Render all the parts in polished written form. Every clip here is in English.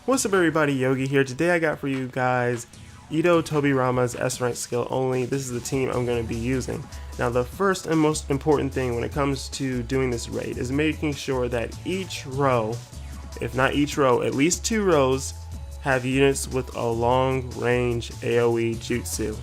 What's up everybody, Yogi here. Today I got for you guys Edo Tobirama's S rank skill only. This is the team I'm going to be using. Now the first and most important thing when it comes to doing this raid is making sure that each row, if not each row, at least 2 rows have units with a long range AoE jutsu.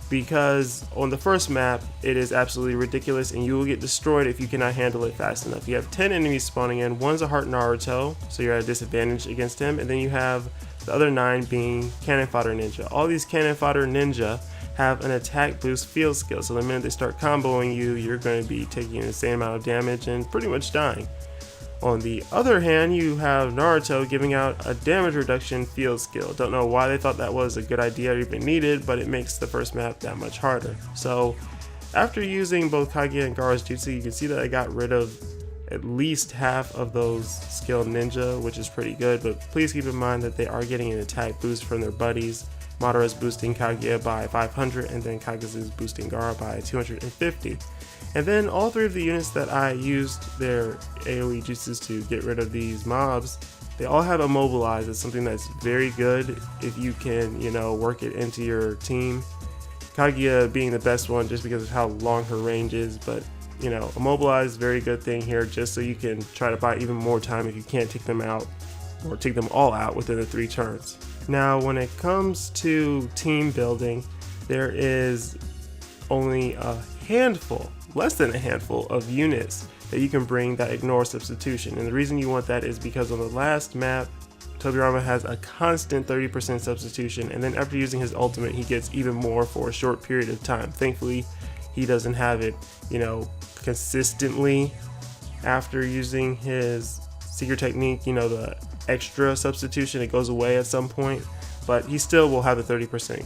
Because on the first map it is absolutely ridiculous and you will get destroyed if you cannot handle it fast enough. You have 10 enemies spawning in, one's a heart Naruto, so you're at a disadvantage against him, and then you have the other 9 being cannon fodder ninja. All these cannon fodder ninja have an attack boost field skill, so the minute they start comboing you, you're going to be taking an insane amount of damage and pretty much dying. On the other hand, you have Naruto giving out a damage reduction field skill. Don't know why they thought that was a good idea or even needed, but it makes the first map that much harder. So after using both Kaguya and Gaara's jutsu, you can see that I got rid of at least half of those skilled ninja, which is pretty good, but please keep in mind that they are getting an attack boost from their buddies. Madara's boosting Kaguya by 500 and then Kagazu's boosting Gaara by 250. And then all 3 of the units that I used their AoE jutsus to get rid of these mobs, they all have Immobilize. It's something that's very good if you can, work it into your team. Kaguya being the best one just because of how long her range is, but Immobilize is a very good thing here just so you can try to buy even more time if you can't take them out or take them all out within the 3 turns. Now when it comes to team building, there is only a handful, less than a handful of units that you can bring that ignore substitution, and the reason you want that is because on the last map Tobirama has a constant 30% substitution, and then after using his ultimate he gets even more for a short period of time. Thankfully he doesn't have it consistently after using his secret technique, the extra substitution. It goes away at some point, but he still will have the 30%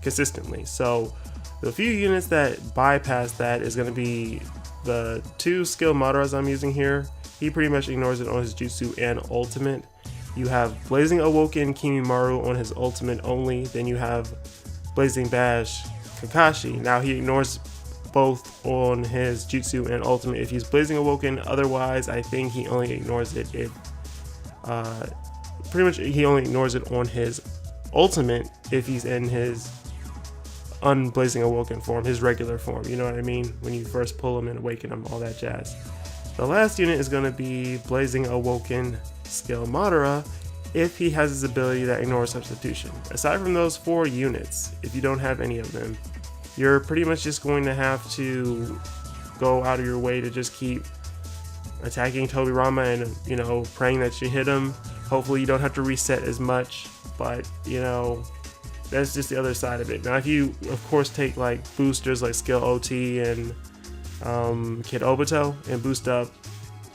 consistently. So the few units that bypass that is going to be the 2 skilled Madaras I'm using here. He pretty much ignores it on his jutsu and ultimate. You have Blazing Awoken Kimimaru on his ultimate only. Then you have Blazing Bash Kakashi. Now he ignores both on his jutsu and ultimate if he's Blazing Awoken. Otherwise, I think he only ignores it if he only ignores it on his ultimate if he's in his unblazing awoken form, his regular form, you know what I mean, when you first pull him and awaken him, all that jazz. The last unit is going to be Blazing Awoken skill Madara if he has his ability that ignores substitution. Aside from those 4 units, if you don't have any of them, you're pretty much just going to have to go out of your way to just keep attacking Tobirama and praying that you hit him. Hopefully you don't have to reset as much, but that's just the other side of it. Now if you of course take like boosters like skill OT and Kid Obito and boost up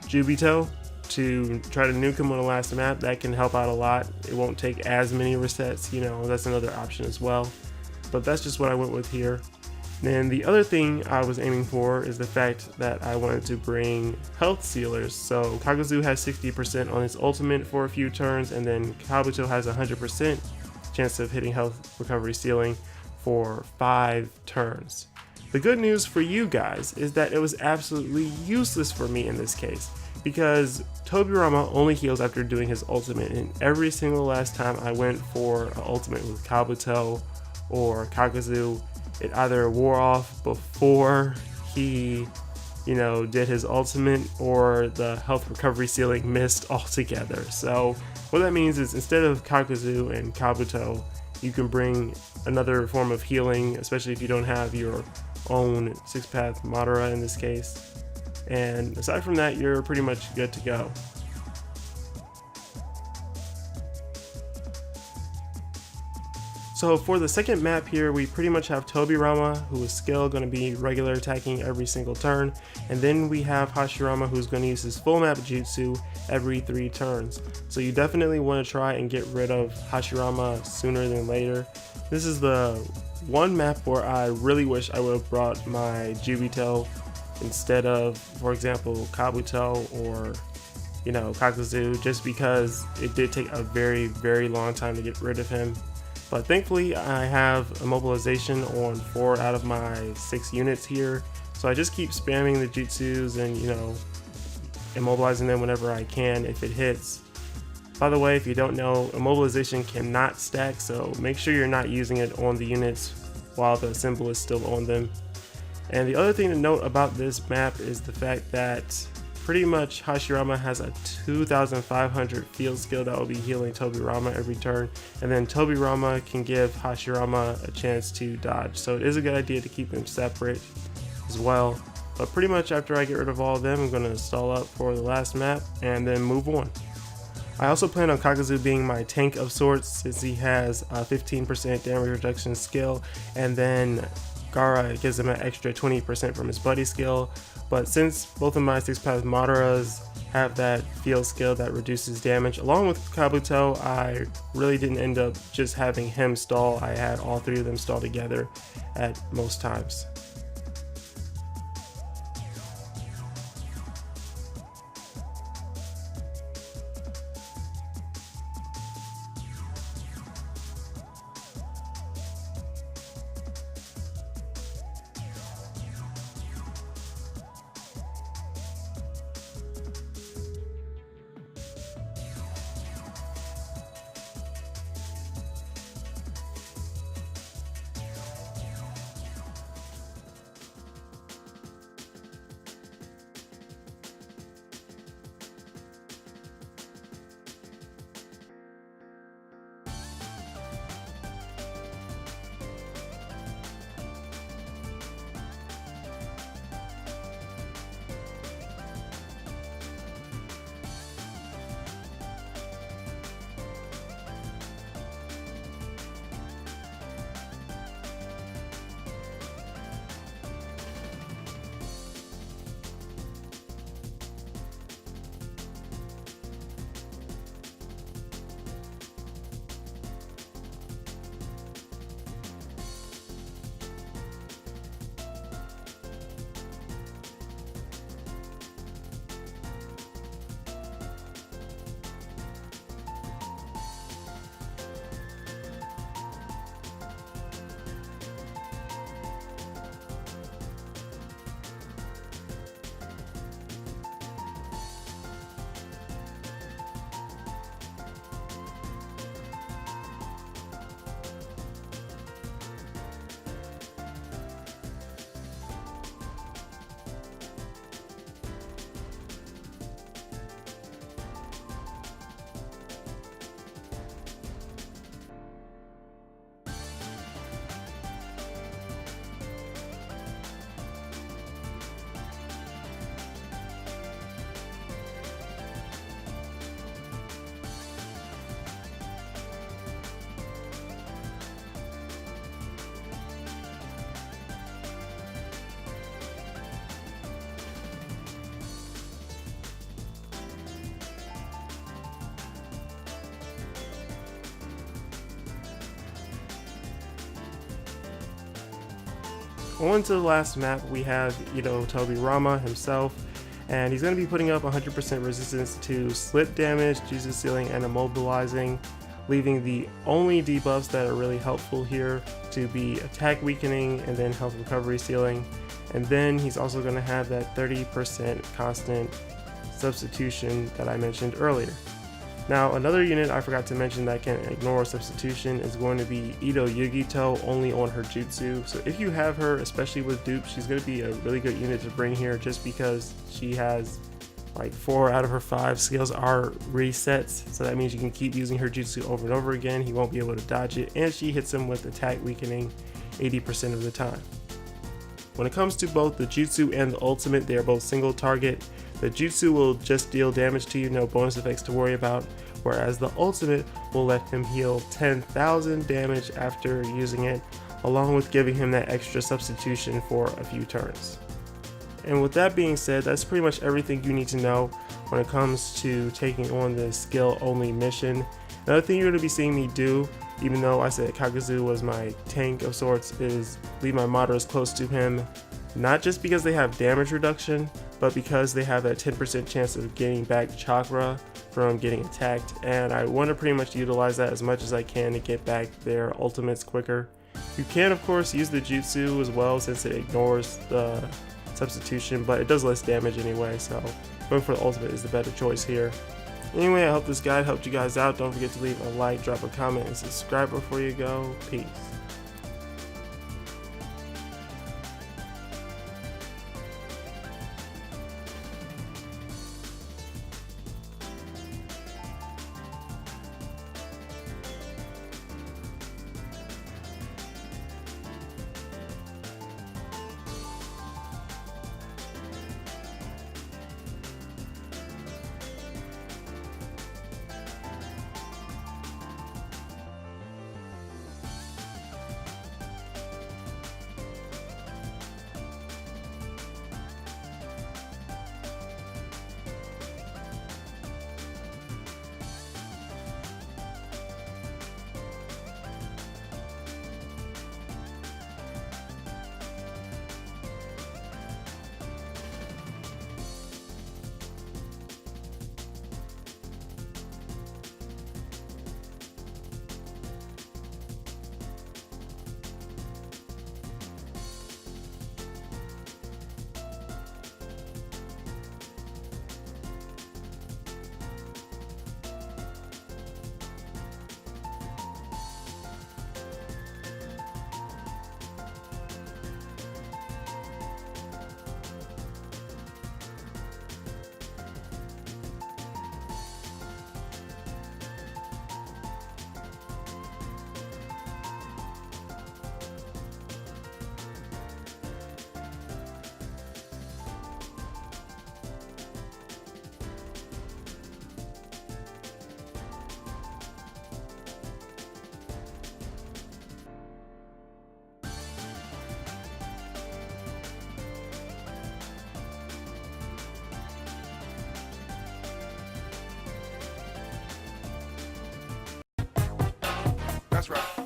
Jubito to try to nuke him on the last map, that can help out a lot. It won't take as many resets, that's another option as well. But that's just what I went with here. Then the other thing I was aiming for is the fact that I wanted to bring health sealers. So Kagazu has 60% on his ultimate for a few turns, and then Kabuto has 100% chance of hitting health recovery ceiling for 5 turns. The good news for you guys is that it was absolutely useless for me in this case, because Tobirama only heals after doing his ultimate, and every single last time I went for an ultimate with Kabuto or Kagazu, it either wore off before he did his ultimate, or the health recovery ceiling missed altogether. So what that means is instead of Kagazu and Kabuto, you can bring another form of healing, especially if you don't have your own 6-path Madara in this case. And aside from that, you're pretty much good to go. So for the second map here, we pretty much have Tobirama, who is still going to be regular attacking every single turn, and then we have Hashirama, who's going to use his full map jutsu every 3 turns. So you definitely want to try and get rid of Hashirama sooner than later. This is the one map where I really wish I would have brought my Jubito instead of, for example, Kabuto or Kakazu, just because it did take a very, very long time to get rid of him. But thankfully I have immobilization on 4 out of my 6 units here, so I just keep spamming the jutsus and immobilizing them whenever I can if it hits. By the way, if you don't know, immobilization cannot stack, so make sure you're not using it on the units while the symbol is still on them. And the other thing to note about this map is the fact that pretty much Hashirama has a 2500 field skill that will be healing Tobirama every turn, and then Tobirama can give Hashirama a chance to dodge, so it is a good idea to keep them separate as well. But pretty much after I get rid of all of them, I'm going to stall up for the last map and then move on. I also plan on Kakuzu being my tank of sorts, since he has a 15% damage reduction skill, and then Gaara gives him an extra 20% from his buddy skill. But since both of my 6-path Madaras have that field skill that reduces damage, along with Kabuto, I really didn't end up just having him stall. I had all three of them stall together at most times. On to the last map, we have Edo Tobirama himself, and he's going to be putting up 100% resistance to slip damage, jutsu sealing, and immobilizing, leaving the only debuffs that are really helpful here to be attack weakening and then health recovery sealing. And then he's also going to have that 30% constant substitution that I mentioned earlier. Now, another unit I forgot to mention that can ignore substitution is going to be Edo Yugito, only on her jutsu. So if you have her, especially with dupe, she's going to be a really good unit to bring here, just because she has like 4 out of her 5 skills are resets. So that means you can keep using her jutsu over and over again. He won't be able to dodge it, and she hits him with attack weakening 80% of the time. When it comes to both the jutsu and the ultimate, they are both single target. The jutsu will just deal damage to you, no bonus effects to worry about, whereas the ultimate will let him heal 10,000 damage after using it, along with giving him that extra substitution for a few turns. And with that being said, that's pretty much everything you need to know when it comes to taking on this skill only mission. Another thing you're going to be seeing me do, even though I said Kakuzu was my tank of sorts, is leave my Madaras close to him, not just because they have damage reduction, but because they have that 10% chance of getting back chakra from getting attacked, and I want to pretty much utilize that as much as I can to get back their ultimates quicker. You can of course use the jutsu as well, since it ignores the substitution, but it does less damage anyway, so going for the ultimate is the better choice here. Anyway, I hope this guide helped you guys out. Don't forget to leave a like, drop a comment, and subscribe before you go. Peace. That's right.